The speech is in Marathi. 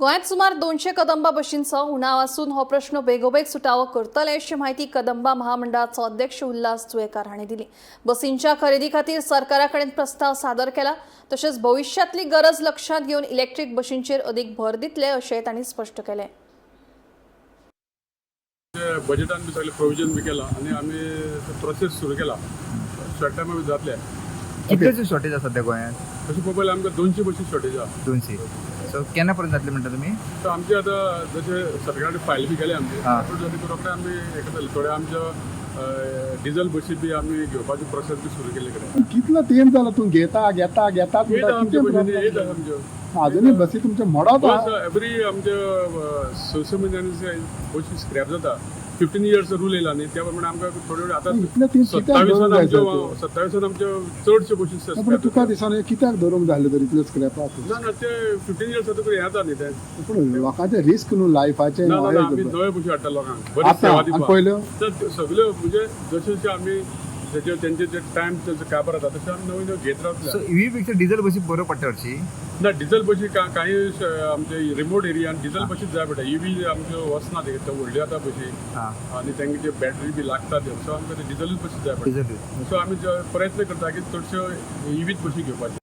गोंयांत सुमार 200 कदंबा बशींचो उणाव आसून हो प्रश्न बेगोबेग सुटावो करतले अशी माहिती कदंबा महामंडळाचो अध्यक्ष उल्हास तुयेकार हांणी दिली। बसींच्या खरेदी खातीर सरकारा कडेन प्रस्ताव सादर केला। तशेंच भविष्यातली गरज लक्षांत घेवन इलेक्ट्रीक बशींचेर अदीक भर दितले अशें तांणी स्पश्ट केलें। बजेटान बी सगळे प्रोविजन बी केला आणि आम्ही प्रोसेस सुरू केला। शॉर्ट टायमा बी जातले। कितलेची शॉर्टेज आसा सध्या गोंयांत? तशें पळोवपाक आमकां 200 बशी शॉर्टेज आसा। 200 सो केन्ना पर्यंत जातले म्हणटा तुमी? तर आमचे आतां जशे सरकारान फायल बी केले आमचे रोखडे आमी हे करतले। थोडे आमचे डिझल बशी बी आमी घेवपाची प्रोसेस बी सुरू केले कडेन। कितलो तेंप जाला तूं घेतात आमचे बशींनी येत आसा आमच्यो अजूनय बसी तुमचे मोडत आहा। एवरी आमचे 6 म्हयन्यांनी बशी स्क्रॅप जाता। 15 इयर्स रूल येयला न्ही, त्या प्रमाणे आमकां थोड्यो आतां इतले तेंप कित्याक धरूंक जाय तर? 27 आमच्यो चडश्यो बशी पण स्क्रॅप तुका दिसना कित्याक धरूंक जाय तर इतले स्क्रॅपाक? ना ना ते 15 इयर्स तुका हें जाता न्ही ते। पूण लोकांचे रिस्क न्हू लायफाचे ना ना आमी नव्यो बशी हाडटा लोकांक बरी आतां सेवा आनी दिवपाक। पयल्यो तर सगल्यो म्हणजे जशे जशे आमी तेंचे जे टायम तेंचो काबार जाता तशें आमी नवीन घेत सो रावतले। ईव्ही पेक्षा डिझेल बसी बरो पडटा हरशी? ना डिझल बशी काही आमचे रिमोट एरियान डिझल बशीच जाय पडटा। ईव्ही आमच्यो वचना ते व्हडल्यो आतां बशी आनी तांचे बॅटरी बी लागता त्यो, सो आमकां डिझलूच बशी जाय पडटा। डिझेल सो आमी प्रयत्न करता की चडश्यो ईव्हीच बशी घेवपाच्यो।